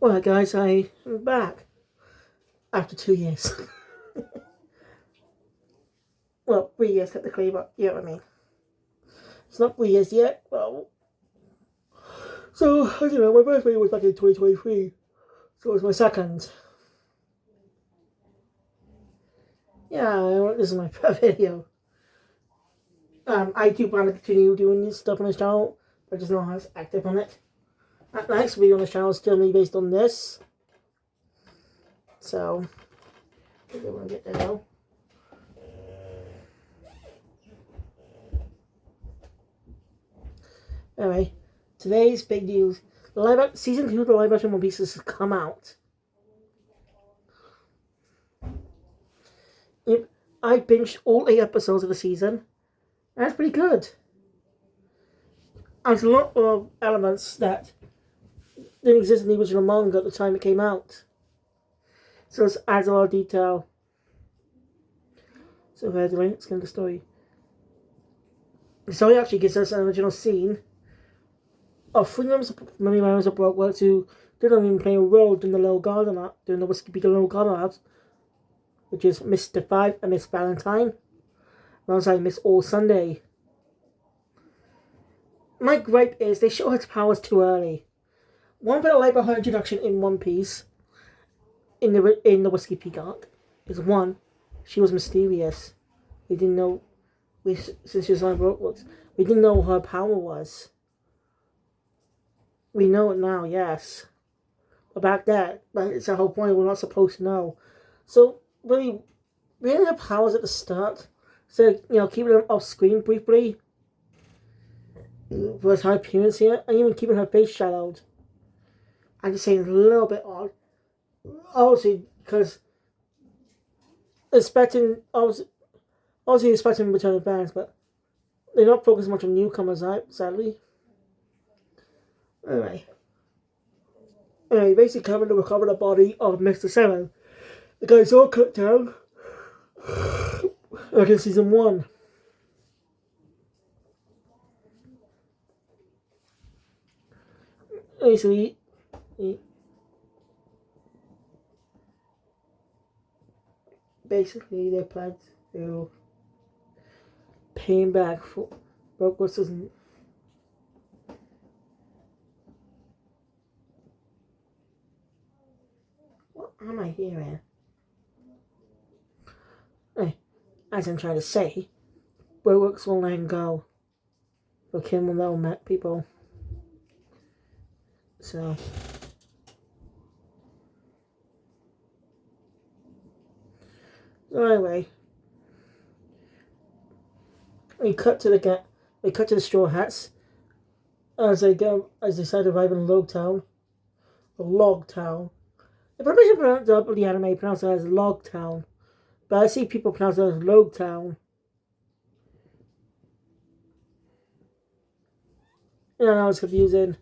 Well, guys, I'm back after 2 years. Well, 3 years technically, but you know what I mean. It's not 3 years yet. Well, so I don't know. My birthday was back in 2023, so it was my second. Yeah, this is my video. I do plan to continue doing this stuff on this channel, but just not as active on it. The next video on this channel is still me based on this. So, I don't want to get there now. Anyway, today's big news. Season 2 of the live action One Piece has come out. I binged all 8 episodes of the season. That's pretty good. There's a lot of elements that didn't exist in the original manga at the time it came out. So it adds a lot of detail. So let's get into the story. The story actually gives us an original scene of 3 members of Brokeworks who didn't even play a role during the Little Garden Arc, during the Whiskey Peak Little Garden Arc, which is Mr. Five and Miss Valentine, alongside Miss All Sunday. My gripe is they show her powers too early. One thing I like about her introduction in One Piece, in the Whiskey Peak arc, is one, she was mysterious. We didn't know, since she was on Brokeworks, we didn't know what her power was. We know it now, yes. But back then, it's the whole point, we're not supposed to know. So, really her powers at the start, so, keeping them off screen briefly, for her appearance here, and even keeping her face shadowed. I'm just saying it's a little bit odd. Obviously, because expecting returning fans, but they're not focusing much on newcomers, sadly. Anyway, basically coming to recover the body of Mr. Seven. The guy's all cut down. Like in season 1. Basically, they plan to pay him back for Brokeworks doesn't. What am I hearing? As I'm trying to say, Brokeworks will let him go. For Kim will never met people. So. Anyway, we cut to the Straw Hats as they decide to arrive in Log Town. The probably should pronounce the anime pronounce it as Log Town, but I see people pronounce it as Log Town. Yeah, I know it's confusing.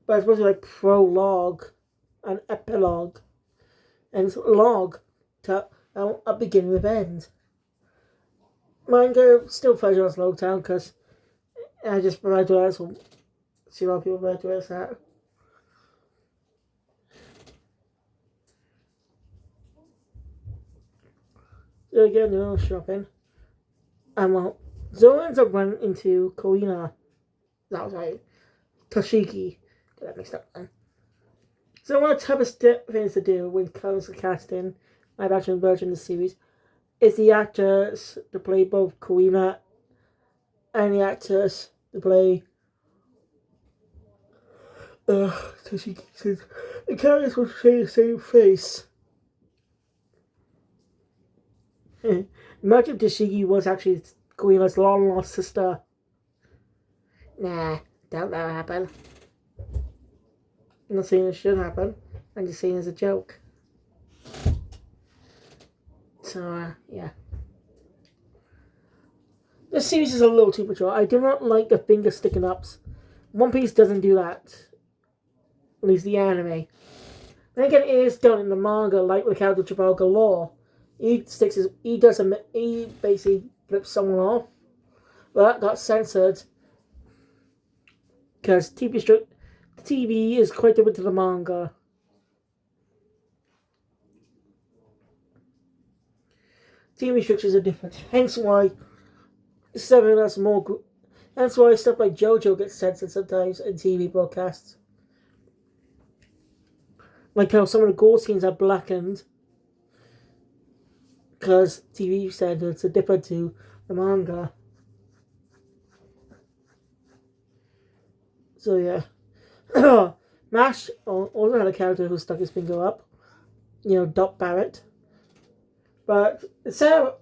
But it's supposed to be like prologue and epilogue. And it's log to a beginning with end. Manga still pleasure as Log Town because I just refer to it as, see a lot of people refer to it as that. So again, they're all shopping. And Zoro ends up running into Kuina. That was right. Toshiki. Got that mixed up then. So one of the toughest things to do when it comes to casting live action version of the series is the actors to play both Kuina and the actors to play Toshiki. The characters will share the same face. Imagine if Toshiki was actually Kuina's long lost sister. Nah, doubt that'll happen. I'm not saying it should happen. I'm just saying it's a joke. So, yeah. This series is a little too mature. I do not like the finger sticking ups. One Piece doesn't do that. At least the anime. Then again, it is done in the manga, like with how the Trafalgar Law. He basically flips someone off. But that got censored because the TV is quite different to the manga. TV structures are different. Hence why Seven has more. Hence why stuff like JoJo gets censored sometimes in TV broadcasts. Like how some of the gore scenes are blackened because TV standards are different to the manga. So yeah. MASH also had a character who stuck his finger up. Dot Barrett. But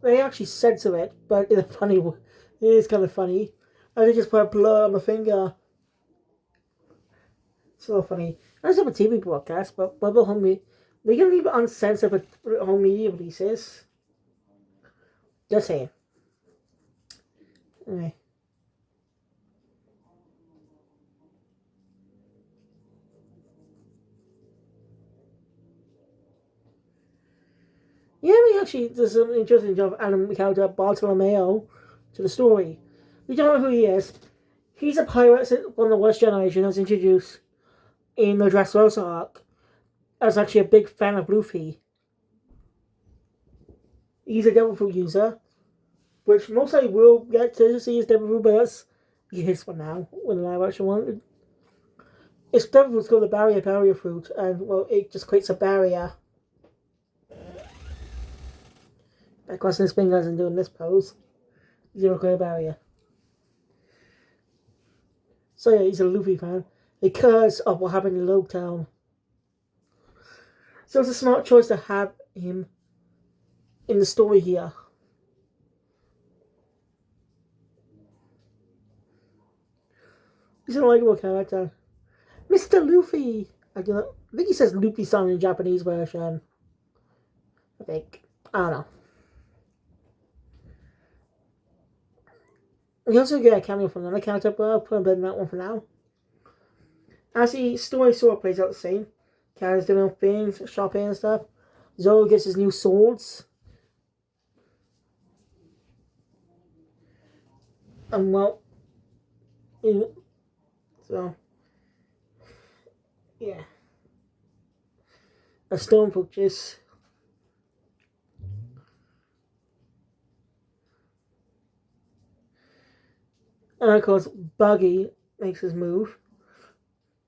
they actually censor it, but in a funny way. It is kind of funny. And they just put a blur on the finger. So funny. I just have a TV broadcast, but Bubble Home Media, they can leave it uncensored for home media releases. Just saying. Anyway. Yeah, there's an interesting job of Adam character Bartolomeo to the story. We don't know who he is. He's a pirate from the West Generation that's introduced in the Dressrosa arc. As actually a big fan of Luffy. He's a Devil Fruit user, which most likely will get to see his Devil Fruit, but that's years from now when the live action one. It's Devil Fruit's called the Barrier Fruit, and well, it just creates a barrier. By crossing his fingers and doing this pose, zero create a barrier. So yeah, he's a Luffy fan because of what happened in Logtown. So it's a smart choice to have him in the story here. He's a likable character. Mr. Luffy! I think he says Luffy-san in the Japanese version. I think. I don't know. We also get a cameo from another character, but I'll put a bit in that one for now. As the story sort of plays out the same. Characters doing things, shopping and stuff. Zoro gets his new swords. And well, so yeah, a stone purchase. And of course, Buggy makes his move.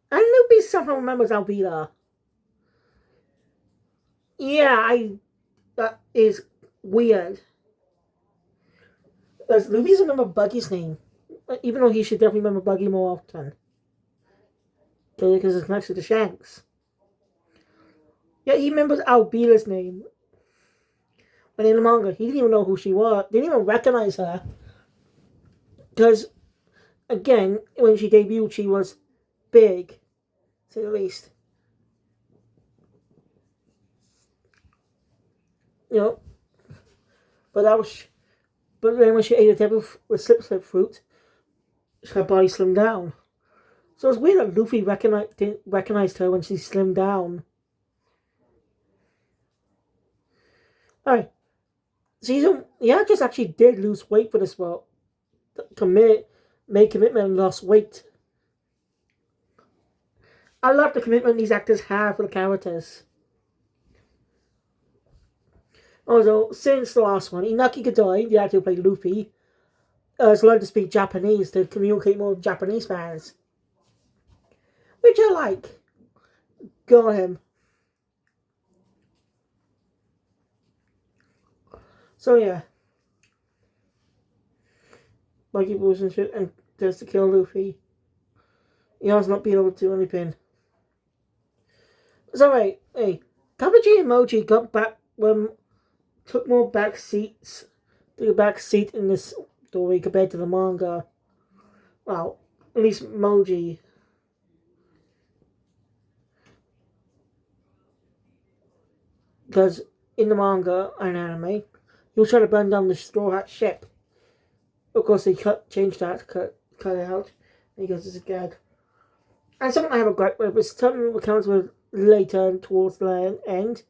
And nobody somehow remembers Alvida. Yeah, that is weird. Because Luffy doesn't remember Buggy's name. Even though he should definitely remember Buggy more often. Because it's next to the Shanks. Yeah, he remembers Albila's name. But in the manga, he didn't even know who she was. Didn't even recognize her. Because, again, when she debuted, she was big. To say the least. But then when she ate a devil with slip fruit, her body slimmed down. So it's weird that Luffy recognized her when she slimmed down. Alright. The actress actually did lose weight for this role. Made commitment and lost weight. I love the commitment these actors have for the characters. Also, since the last one, Inaki Kadai, the actor who played Luffy, has learned to speak Japanese to communicate more with Japanese fans. Which I like. Go on him. So yeah. Buggy Bulls and shit and does to kill Luffy. He has not been able to do anything. So right, hey. Kabuji and Moji took more back seats in this story compared to the manga. Well, at least Moji. Because in the manga and anime, he was trying to burn down the Straw Hat ship. Of course, they changed that, cut it out, because it's a gag. And something I have a gripe with was something that comes with later towards the end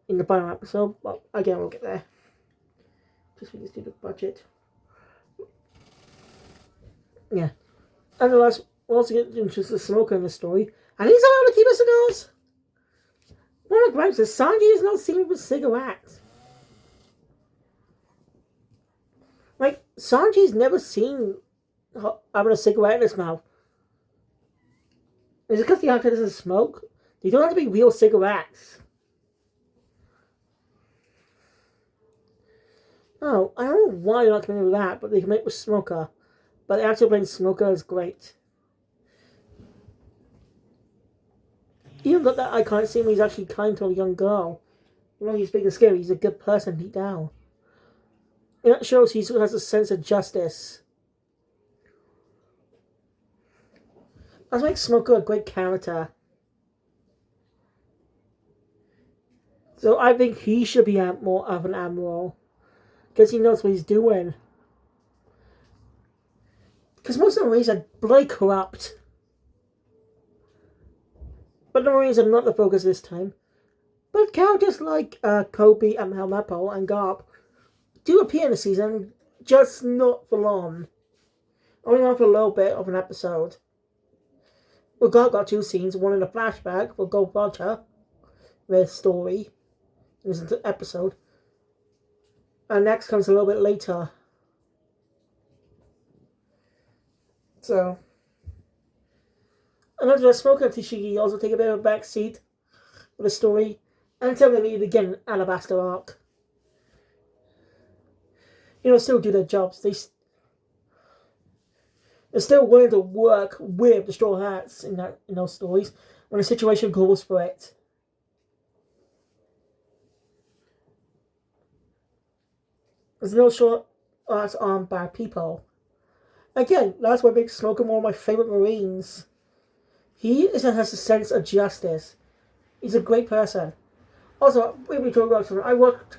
in the final episode. Well, again, we'll get there. Just with this stupid budget. Yeah. And the last we'll also get introduced to Smoker in the story. And he's allowed to keep his cigars. One of the gripes is Sanji is not seen with cigarettes. Like, Sanji's never seen having a cigarette in his mouth. Is it because the actor doesn't smoke? They don't have to be real cigarettes. Oh, I don't know why they're not coming with that, but they can make with Smoker. But the actor playing Smoker is great. Even though that I can't see him, he's actually kind to a young girl. You know, he's big and scary, he's a good person deep down. And that shows he has a sense of justice. That makes Smoker a great character. So I think he should be more of an admiral. Because he knows what he's doing. Because most of the Marines are bloody corrupt. But the Marines are not the focus this time. But characters like Kobe and Helmeppo and Garp do appear in the season, just not for long. Only on for a little bit of an episode. Well, Garp got 2 scenes, one in a flashback for Gold Roger, their story. It was an episode. And next comes a little bit later. So, another Smoker and Tashigi also take a bit of a back seat for the story until they meet again Alabasta arc. You know, still do their jobs. They're still willing to work with the Straw Hats in those stories when the situation calls for it. There's no Straw Hats aren't bad people. Again, that's what makes Smoker one of my favorite Marines. He has a sense of justice. He's a great person. Also, we talk about something. I worked,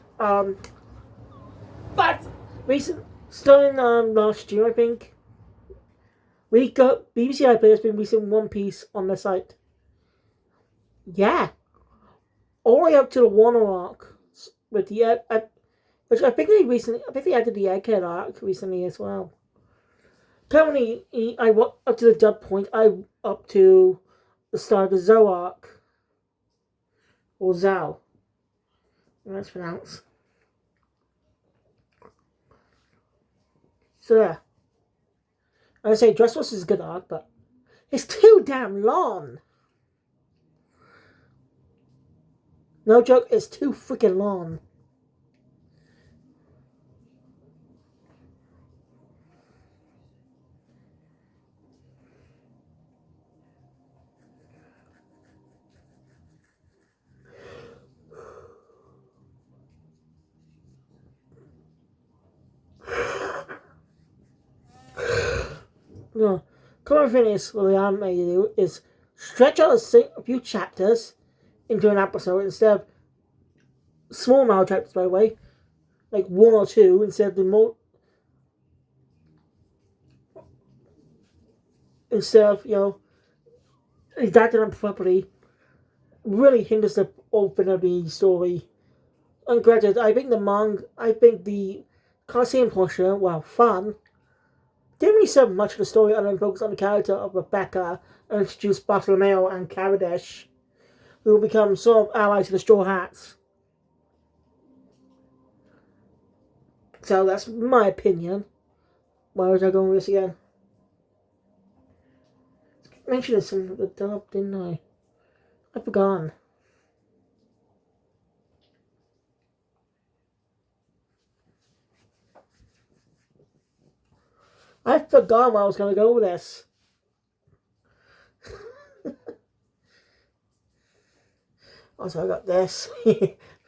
starting last year, I think. We got BBC iPlayer has been releasing One Piece on their site. Yeah, all the way up to the Wano arc with the which I think they added the Egghead arc recently as well. Currently, I up to the dub point. I up to the start of the Zou arc, or Zao. That's pronounced. So yeah, I say Dressrosa is a good arc, but it's too damn long. No joke, it's too freaking long. No, common thing is what the anime do is stretch out a few chapters into an episode instead of small amount of chapters, by the way, like 1 or 2 instead of the more. Instead of, adapting them properly, really hinders the open of the story. And granted, I think the Coliseum portion, while fun, didn't really serve much of the story other than focus on the character of Rebecca and introduce Bartolomeo and Karadesh, who will become sort of allies to the Straw Hats. So that's my opinion. Why was I going with this again? I mentioned some of the dub, didn't I? I've forgotten. I forgot where I was going to go with this. Also, I got this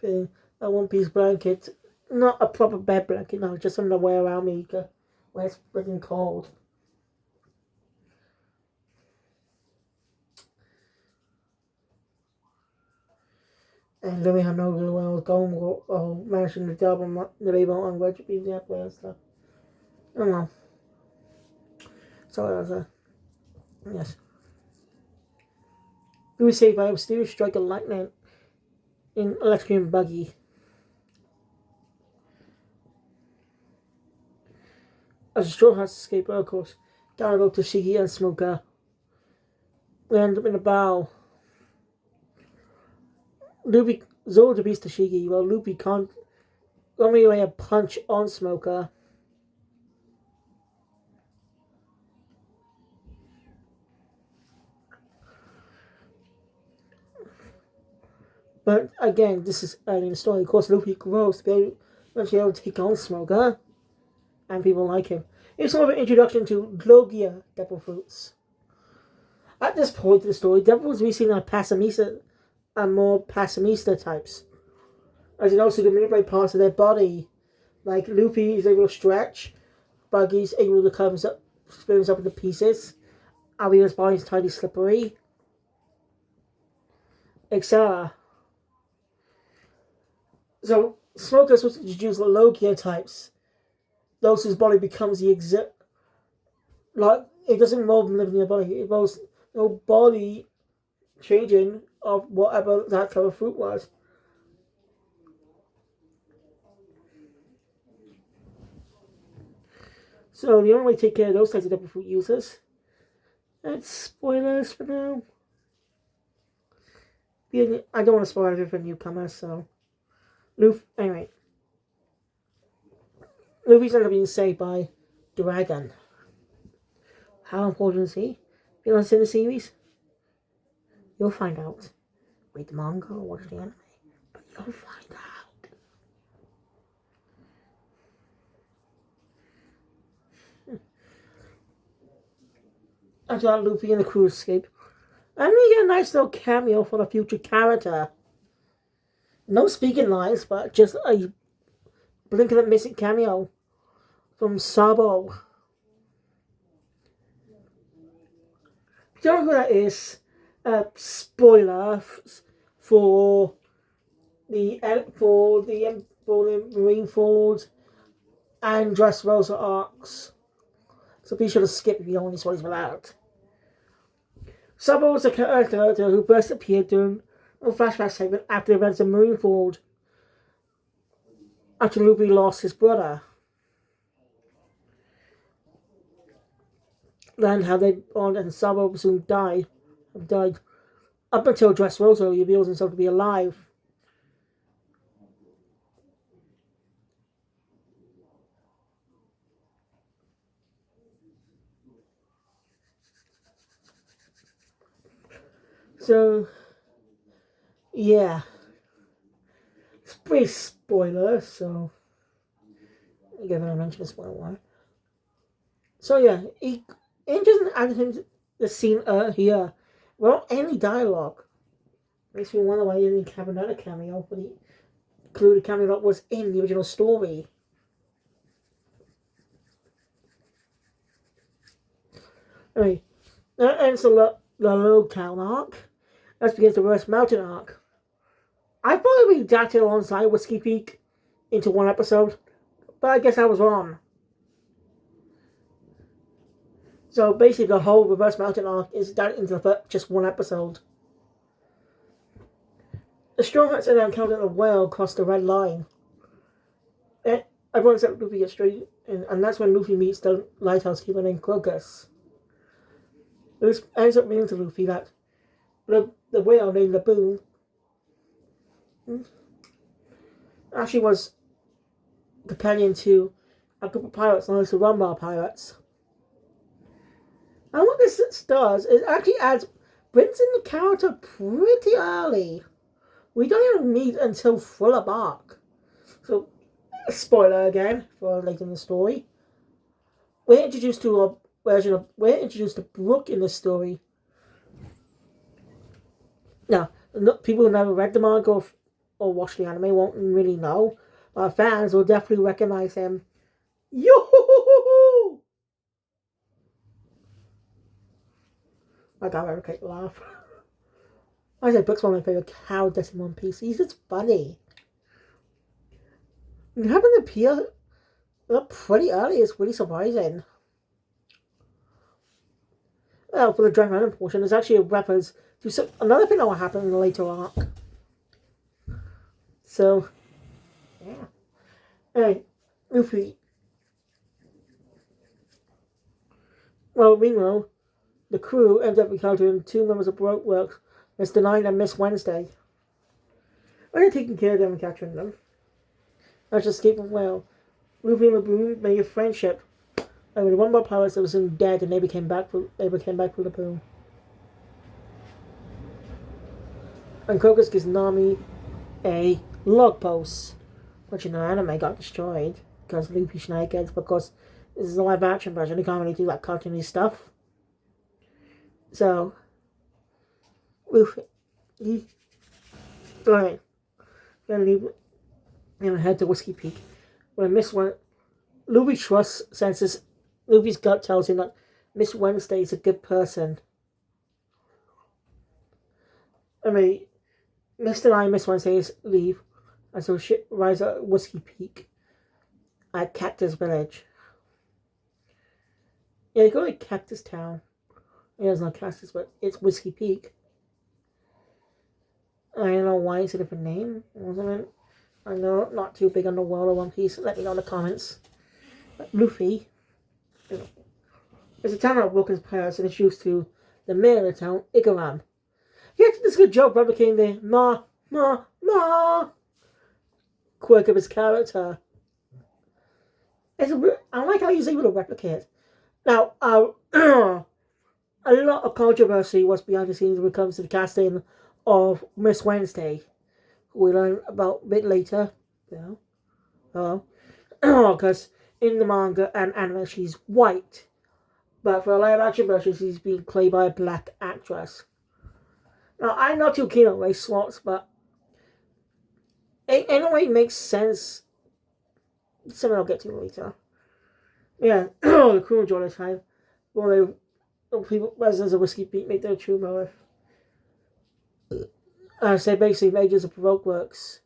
thing, a one-piece blanket. Not a proper bed blanket, no, just something to wear around me when it's freaking cold. And then we have no clue where I was going or managing the job and the label on where to be there and stuff. Oh well. So that was yes. We were saved by a mysterious strike of lightning in Electric Buggy. As the Straw Hats escape, of course, Garbo, Tashigi, and Smoker ends up in a bow. Luffy Zoro defeats Tashigi, while Luffy can't only lay a punch on Smoker. But again, this is early in the story. Of course, Luffy grows to be able to take on Smoker, and people like him. It's sort of an introduction to Logia Devil Fruits. At this point in the story, Devil Fruits we seen are Passamista and more Passamista types. As you know, so they can manipulate parts of their body. Like Luffy is able to stretch, Buggy's able to split himself into pieces, Albia's body is tiny slippery, etc. So Smoker is supposed to introduce the Logia types. Those whose body becomes the like it doesn't involve them living in your body, it involves no body changing of whatever that type of fruit was. So the only way to take care of those types of devil fruit users, that's spoilers for now. I don't want to spoil everything for newcomers, so anyway. Luffy's ended up being saved by Dragon. How important is he? Be honest in the series? You'll find out. Read the manga or watch the anime. But you'll find out. After that, Luffy and the crew escape. And we get a nice little cameo for the future character. No speaking lines, but just a blink of the missing cameo from Sabo. If you don't know who that is, spoiler for the Marineford and Dressrosa arcs. So be sure to skip if you don't want these ones without. Sabo was a character who first appeared during a flashback segment after the events of Marineford, after Luffy lost his brother. Then how they bond and Sabo soon died. Up until Dressrosa reveals himself to be alive. So, yeah. It's pretty spoiler, so again, I mentioned the spoiler one. So yeah, he doesn't add him to the scene here without any dialogue. Makes me wonder why he didn't have another cameo, but he included a cameo that was in the original story. Anyway, that ends the Low Town arc. Let's begin the West Mountain arc. I probably redacted alongside Whiskey Peak into one episode, but I guess I was wrong. So basically, the whole Reverse Mountain arc is done into just one episode. The Straw Hats are now encountered a whale across the Red Line. Everyone except Luffy gets straight, and that's when Luffy meets the lighthouse keeper named Crocus. It ends up meaning to Luffy that the whale named Laboon actually was companion to a group of pirates known as the Rumbar Pirates. And what this does is actually brings in the character pretty early. We don't even meet until Thriller Bark. So, spoiler again for later in the story. We're introduced to Brook in the story. Now, people who never read the manga or watched the anime won't really know, but fans will definitely recognize him. Yo-hoo-hoo-hoo-hoo! I got a great laugh. I said Brook's one of my favourite characters in One Piece. He's just funny. And having him appear pretty early is really surprising. Well, for the Dragon Island portion, there's actually a reference to another thing that will happen in the later arc. So, yeah. Anyway, Luffy. Well, meanwhile, the crew ended up encountering two members of Baroque Works, Mr. Nine and Miss Wednesday. When they're taking care of them and capturing them, after escaping well, Luffy and Laboon made a friendship. And with one more pirates that was soon dead, and they came back for Laboon. And Crocus gives Nami a log post, which in the anime got destroyed because Luffy shenanigans, because this is a live action version, they can't really do that cartoony stuff. So, Luffy, alright, gonna leave and head to Whiskey Peak. When Luffy senses, Luffy's gut tells him that Miss Wednesday is a good person. I mean, Mr. Nine and Miss Wednesday leave, and so ship arrives at Whiskey Peak at Cactus Village. Yeah, they go to Cactus Town. Yeah, it's not Cactus, but it's Whiskey Peak. I don't know why it's a different name. I know, not too big on the world of One Piece. Let me know in the comments. But Luffy, there's a town of Wilkins Pirates and it's used to the mayor of the town, Igaram. He actually does a good job replicating the ma quirk of his character. I like how he's able to replicate. Now, a lot of controversy was behind the scenes when it comes to the casting of Miss Wednesday, who we learn about a bit later. Because in the manga and anime she's white, but for a live action version she's being played by a black actress. Now, I'm not too keen on race swaps, but it anyway makes sense. Something I'll get to later. Yeah, the crew enjoy their time. Well, residents of Whiskey Peak make their true motive. So basically, majors of Baroque Works.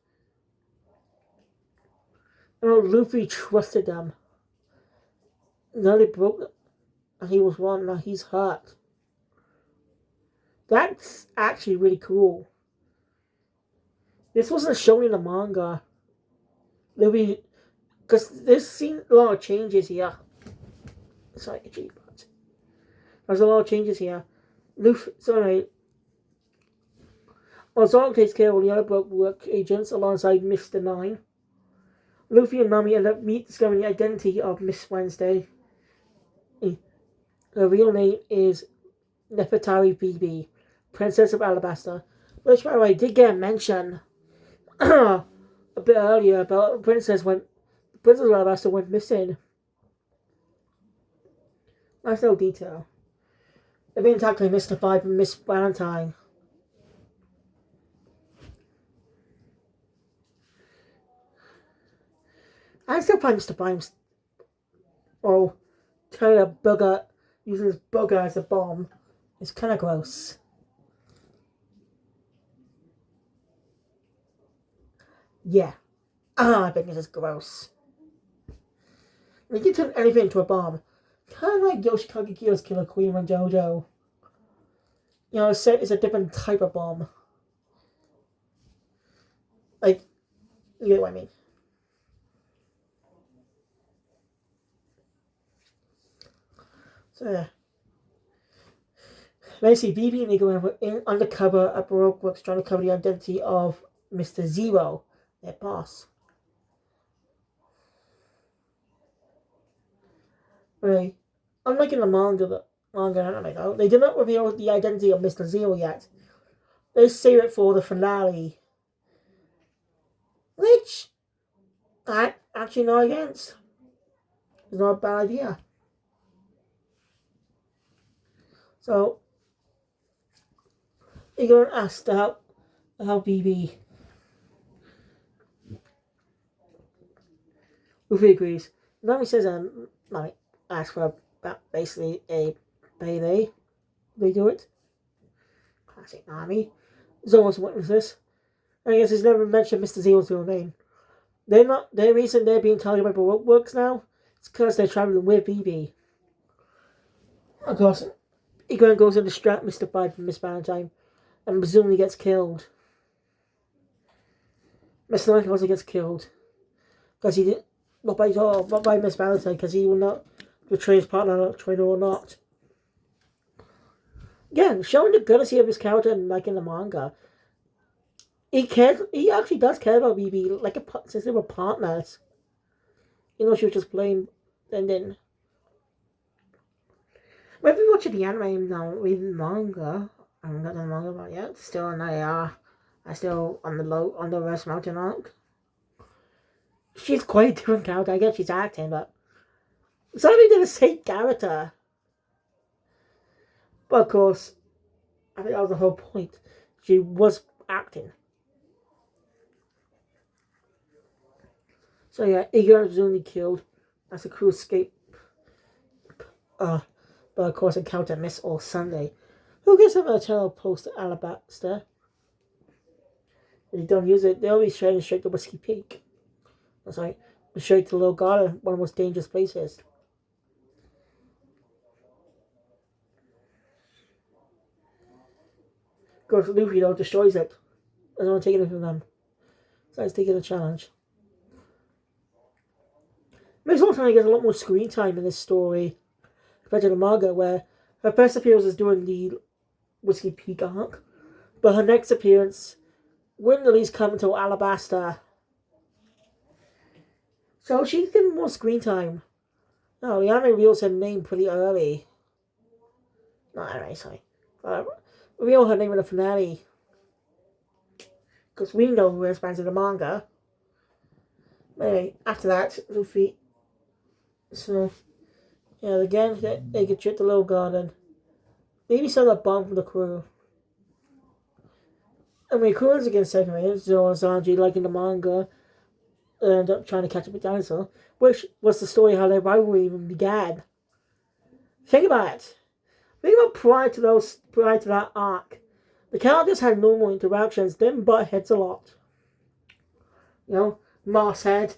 Luffy trusted them. Now they broke, and he was one. Now he's hurt. That's actually really cool. This wasn't shown in the manga. Luffy, because there's seen a lot of changes here. Sorry, but there's a lot of changes here. Luffy, sorry. Zoro takes care of all the other Baroque Work agents alongside Mr. Nine. Luffy and Nami end up discovering the identity of Miss Wednesday. Her real name is Nefertari Bibi, Princess of Alabasta, which, by the way, did get a mention a bit earlier about the Princess of Alabasta went missing. Nice little detail. They've been tackling Mr. Five and Miss Valentine. I still find Mr. Prime's turning a bugger, using his bugger as a bomb. It's kind of gross. Yeah. I think this is gross. You can turn anything into a bomb. Kind of like Yoshikage Kyo's Killer Queen from JoJo. You know, it's a different type of bomb. Like, you get what I mean. So, yeah. Basically, Bibi and Nico were undercover at Baroque Works trying to cover the identity of Mr. Zero, their boss. Right. Unlike in the manga anime, though, they did not reveal the identity of Mr. Zero yet. They save it for the finale. Which, I'm actually not against. It's not a bad idea. So, Igor asked to help Bibi. Luffy agrees. Nami says Nami asks for basically a payday. They do it. Classic Nami. Zoro's witness this. I guess he's never mentioned Mr. Zero's real name. The reason they're being targeted by Baroque Works now is because they're traveling with Bibi. Of course, Igor goes and distract Mr. Five and Miss Valentine and presumably gets killed. Mr. Nine also gets killed because he didn't. Not by Miss Valentine, because he will not betray his partner, traitor or not. Again, showing the courtesy of his character like in the manga. He cares. He actually does care about BB, like since they were partners. She was just playing, and then when we watching the anime now, reading manga. I haven't got the manga about yet. Still on I still on the West Mountain arc. She's quite a different character. I guess she's acting, but it's not even the same character. But of course, I think that was the whole point. She was acting. So yeah, Igor is only killed as the crew escape. But of course encounter Miss All Sunday, who gives them a telepost to Alabaster. If you don't use it, they'll be straight to Whiskey Peak. That's right, straight to Little Garden, one of the most dangerous places. Of course, Luffy though destroys it. Doesn't want to take it from them. So he's taking the challenge. Miss All Sunday gets a lot more screen time in this story compared to the manga, where her first appearance is during the Whiskey Peak arc, but her next appearance wouldn't at least come until Alabaster. So she's getting more screen time. No, the anime reveals her name pretty early. Not anime, sorry. Reveal her name in the finale. Because we know who responds in the manga. But anyway, after that, Luffy. So, yeah, again, they get tricked to Little Garden. Maybe sell a bomb from the crew. I mean, crew is against Second Rate. Zoro and Sanji, like in the manga, end up trying to catch up with Dinosaur, which was the story how their rivalry even began. Think about it. Think about prior to that arc. The characters had normal interactions, didn't butt heads a lot. Moss head,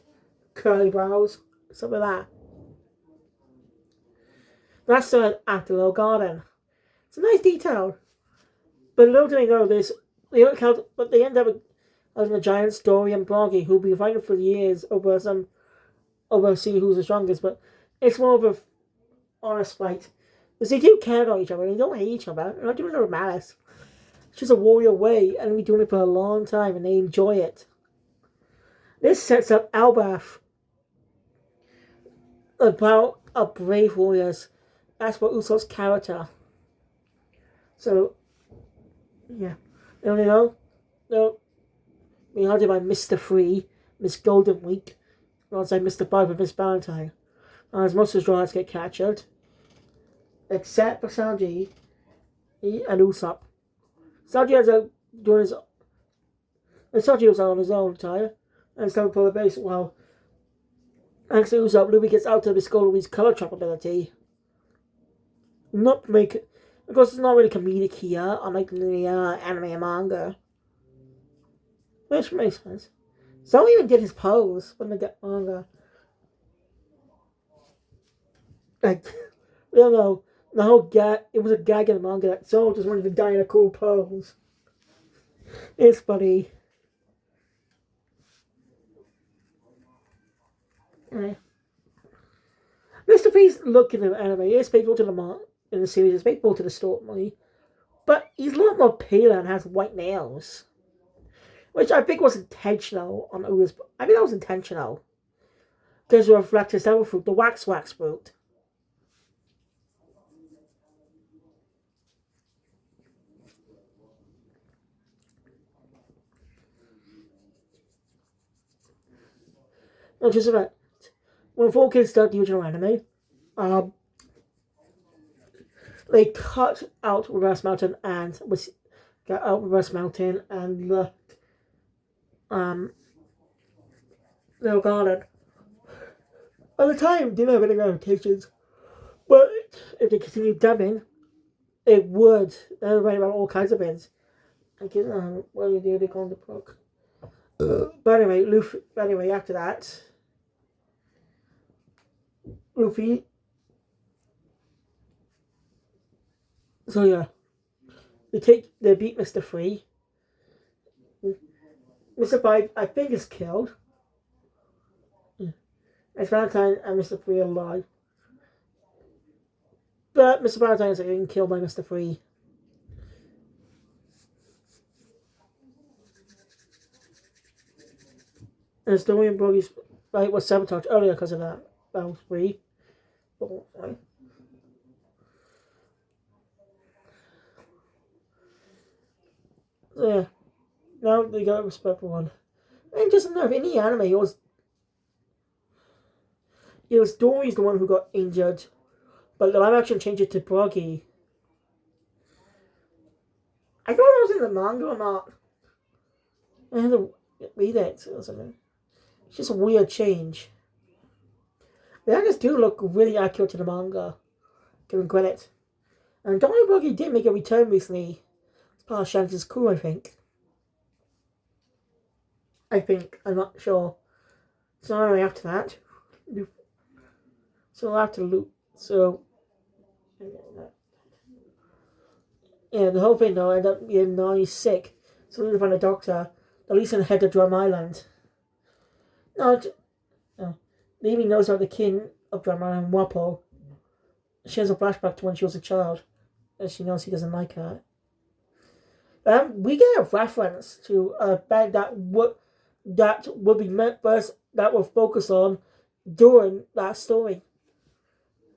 curly brows, stuff like that. That's the after Little Garden. It's a nice detail. But little do they know this, they end up having a giant story and Bloggy who'll be fighting for years over seeing who's the strongest, but it's more of a honest fight. Because they do care about each other, and they don't hate each other. They're not doing it with malice. It's just a warrior way, and they've been doing it for a long time, and they enjoy it. This sets up Elbaf about a brave warriors. That's for Usopp's character. So, yeah. You know, we hunted by Mr. Free, Miss Golden Week, alongside Mr. Bug and Miss Valentine. As most of the droids get captured, except for Sanji and Usopp. Sanji ends up doing his. And Sanji was on his own tire and started for the base. Well, thanks to Usopp, Luffy gets out of his Golden Week's color trap ability. Not to make it. Of course, it's not really comedic here, unlike the anime and manga. Which makes sense. Zoro even did his pose when they get manga. Like, I don't know. The whole gag, it was a gag in the manga that Zoro just wanted to die in a cool pose. It's funny. Yeah. Mr. Freeze look in the anime is faithful to the in the series, is faithful to the story, but he's a lot more paler and has white nails. Which I think was intentional on Uda's. I think that was intentional. Because it reflects his devil fruit, the wax fruit. Not just about when 4Kids start the original anime, they cut out Reverse Mountain and left Little Garden. At the time, didn't have any ramifications, but if they continued dubbing, it would. They would write about all kinds of things. I guess what do you do? They call the book. But anyway, Luffy. Anyway, after that, Luffy. So yeah, they beat Mr. Free. Mr. Five, I think, is killed. It's Valentine and Mr. Free are alive. But Mr. Valentine is getting killed by Mr. Free. And the story in Brogy's right was sabotaged earlier because of that. That was free. Oh, right. So, yeah. Now they got a respectful one. And just know, in the anime, it was Dory's the one who got injured, but the live action changed it to Broggy. I thought it was in the manga or not. I had to read it or something. It's just a weird change. The actors do look really accurate to the manga. Give him credit. And Donnie Broggy did make a return recently as part of Shanks' crew, I think. I'm not sure. So anyway, after that, so after Luke, so yeah, the whole thing though ended up being Nani's sick, so we find a doctor. At least in head to Drum Island. No, Mimi knows about the king of Drum Island, Wapo. She has a flashback to when she was a child, and she knows he doesn't like her. We get a reference to a band that would be meant first, that will focus on during that story.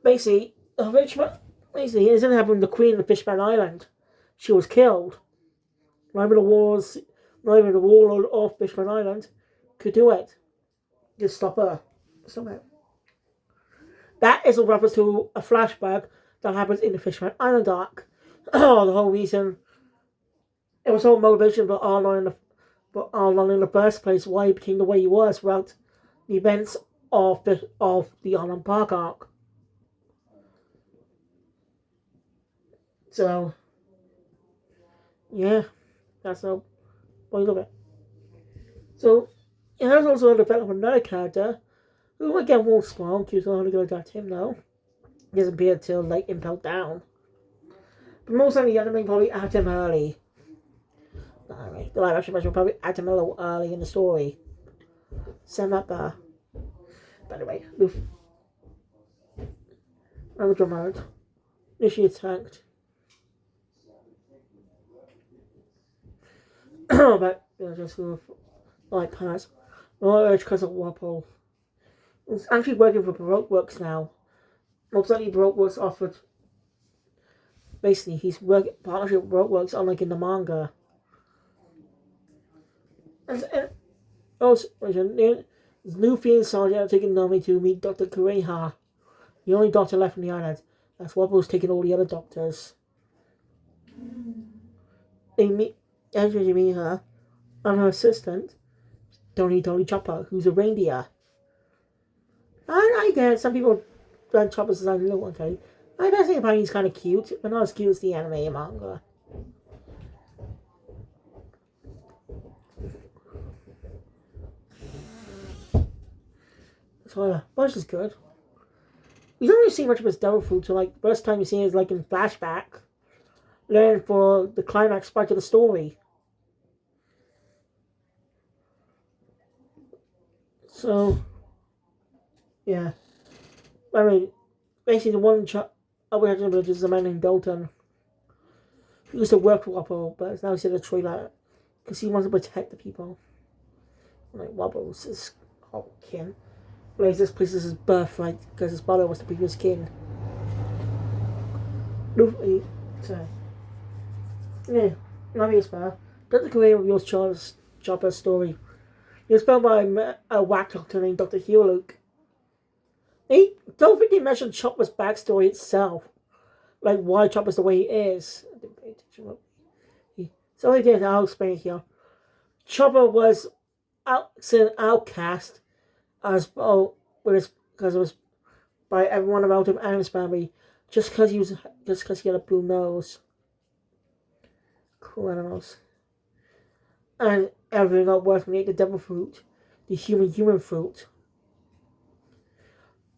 Basically, basically, it isn't happening the Queen of Fishman Island. She was killed. Neither the wall of Fishman Island could do it. Just stop her. Stop it. That is a reference to a flashback that happens in the Fishman Island arc. The whole reason, it was all motivation for Arlon in the first place, why he became the way he was throughout the events of the Arlon Park arc. So, yeah, that's the point of it. So, it has also a development of another character, who again won't spoil, because I'm only going to him now. He doesn't appear till like Impel Down. But most likely the anime probably add him early. Anyway, the live action version will probably add him a little early in the story. Send up But anyway, Luffy. Another drum out. Initially attacked. But just sort of like pass. No urge because of Wapol. It's actually working for Baroque Works now. Most likely Baroque Works offered. Basically, he's working partnership with Baroque Works, unlike in the manga. Also, Luffy and Sanji are taking Nami to meet Dr. Kureha, the only doctor left on the island. That's Wapol's taking all the other doctors. They meet her and her assistant, Tony Chopper, who's a reindeer. And I get some people run Chopper's design a little okay. I personally find he's kind of cute, but not as cute as the anime and manga. So yeah, Bush is good. You don't really see much of his devil fruit, so like first time you see it is like in flashback. Then for the climax part of the story. So yeah. I mean, basically the one we have to know is a man named Dalton. He used to work for Wappo, but now he's in a trailer because he wants to protect the people. Like Wappo's his whole kin. Whereas this place is his birthright because his father was the previous king. Luffy, so yeah, Nami is fair. Dr. Korea reveals Chopper's story. He was found by a whack doctor named Dr. Hiroluke. They don't think they mentioned Chopper's backstory itself. Like why Chopper's the way he is. I didn't pay attention. So again, I'll explain it here. Chopper was an outcast as well, because it was by everyone around him and his family, just because he had a blue nose. Cool animals. And everything got worse when he ate the devil fruit, the human fruit.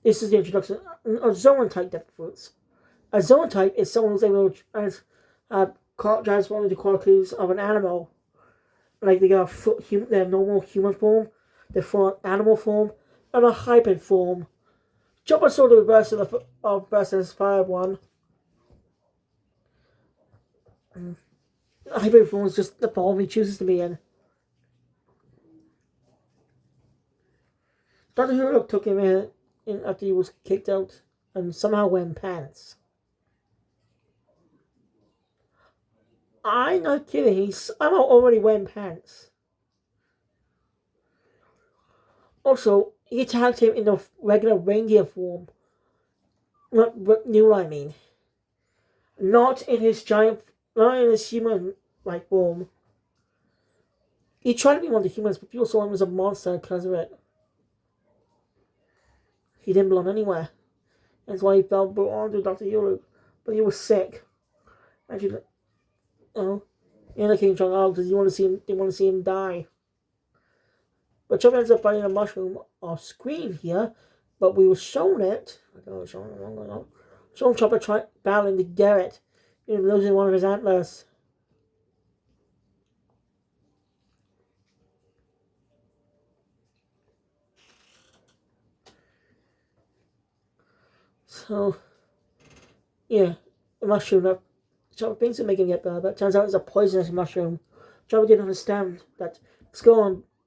This is the introduction of Zoan type devil fruits. A Zoan type is someone who's able to transform into qualities of an animal. Like they got their normal human form, their full animal form, and a hybrid form. Chopper saw the reverse of versus Fire one. Hybrid form is just the form he chooses to be in. Dr. Who took him in after he was kicked out and somehow wearing pants. I'm not kidding, he's somehow already wearing pants. Also, he attacked him in the regular reindeer form. Not new, I mean. Not in his human-like form. He tried to be one of the humans, but people saw him as a monster because of it. He didn't belong anywhere. That's why he fell onto Dr. Hulu. But he was sick. Actually, Anakin tried out because they want to see him die. But Chopper ends up fighting a mushroom off screen here, but we were shown it. Shown Chopper battling to Garrett, and losing one of his antlers. So, yeah, the mushroom. Chopper thinks to make him get better, but it turns out it's a poisonous mushroom. Chopper didn't understand that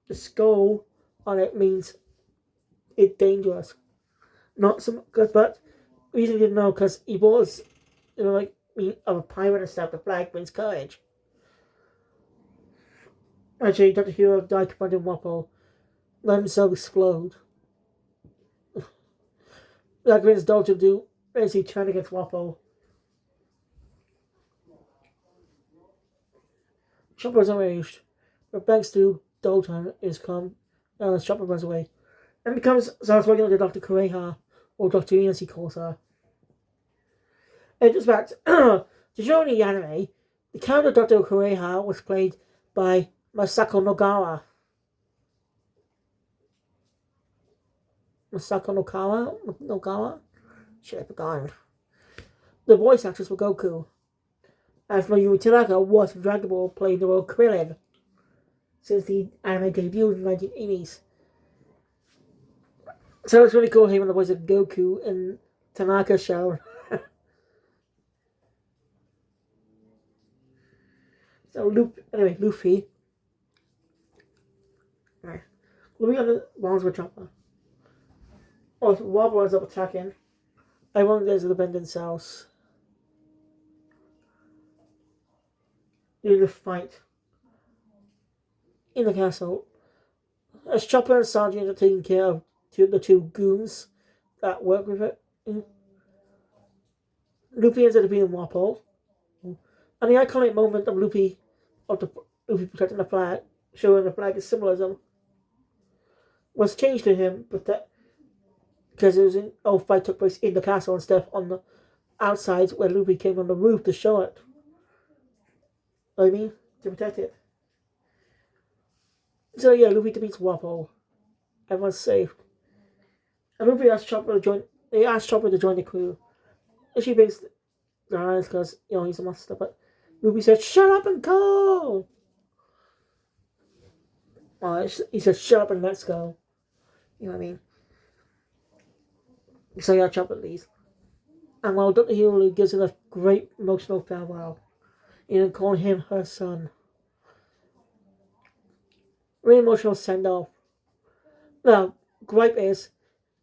the skull on it means it's dangerous. Not so good, but we didn't know because he was, like of a pirate and stuff. The flag means courage. Actually, Dr. Hero died confronting Wapol, let himself explode. That brings Dolce to do basically turn against Wapol. Chopper is enraged, but thanks to Dalton is come, and Chopper runs away. And starts working under Dr. Kureha, or Dr. Ian as he calls her. And just back to show in the anime, the character Dr. Kureha was played by Masako Nogawa. Nogawa? Shit, I forgot. The voice actress for Goku. As Mayuri Tanaka was from Dragon Ball, playing the role of Krillin since the anime debuted in the 1980s. So it's really cool hearing the voice of Goku in Tanaka show. So Luffy. Alright. Luffy on the bombs with Chopper. Oh, so Wapol ends up attacking. Everyone goes to the Vengeance house. During the fight in the castle, as Chopper and Sergeant are taking care of the two goons that work with it, Luffy ends up defeating Wapol. And the iconic moment of Luffy protecting the flag, showing the flag as symbolism, was changed to him, but that because it was fight took place in the castle instead of on the outside where Luffy came on the roof to show it. I mean, to protect it. So yeah, Luffy defeats Wapol. Everyone's safe. And Luffy asks Chopper to join. They asked Chopper to join the crew. And she thinks it's because he's a monster. But Luffy said, "Shut up and go." He said, "Shut up and let's go." You know what I mean? So yeah, Chopper leaves. And while Dr. Hero gives him a great emotional farewell, calling him her son. Really emotional send off. Now, gripe is,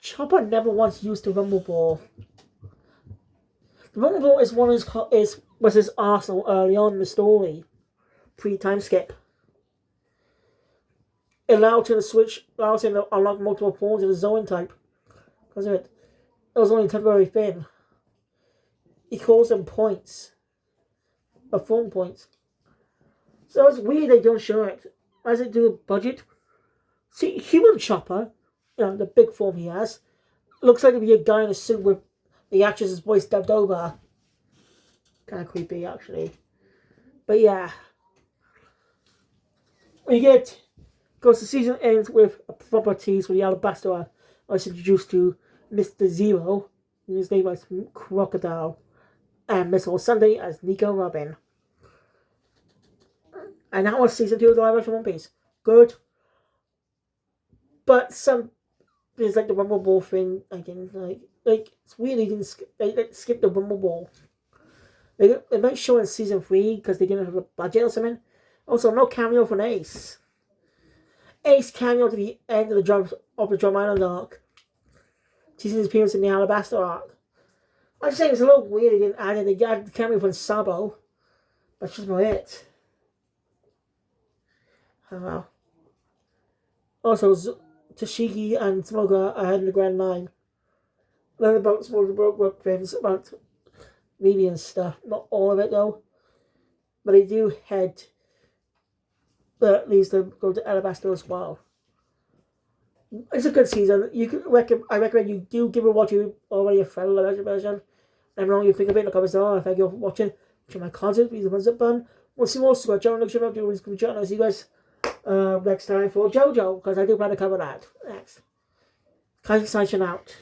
Chopper never once used the Rumble Ball. The Rumble Ball was his arsenal early on in the story, pre-time skip. It allows him to unlock multiple forms of the Zoan type. Because of it. It was only a temporary thing. He calls them points. Form points. So it's weird they don't show it. As they do a budget. See, human Chopper, the big form he has, looks like to be a guy in a suit with the actress's voice dubbed over. Kind of creepy, actually. But yeah. Because the season ends with a proper tease where the Alabasta was introduced to Mr. Zero, his name was Crocodile, and Miss Sunday as Nico Robin. And that was season 2 of the live action One Piece. Good. But there's like the Rumble Ball thing again. Like it's weird they skip the Rumble Ball. They might show in season 3 because they didn't have a budget or something. Also, no cameo from Ace. Ace cameo to the end of the Drum Island arc. Teasing his appearance in the Alabasta arc. I'm just saying it's a little weird they didn't add it. They added the cameo from Sabo. That's just not it. Oh well. Also, Tashigi and Smoker are heading the Grand Line. Learn about Smoker work things, about Vivi and stuff. Not all of it though. But they do head. But leads them go to Alabasta as well. It's a good season. I recommend you do give it a watch. You already a friend of the version. Let me know what you think of it in the comments below. Thank you for watching. Share my content. Please thumbs up button. We'll see more. So Joe, next time I'll do is I'll see you guys next time for JoJo because I do plan to cover that next. Kai signing out.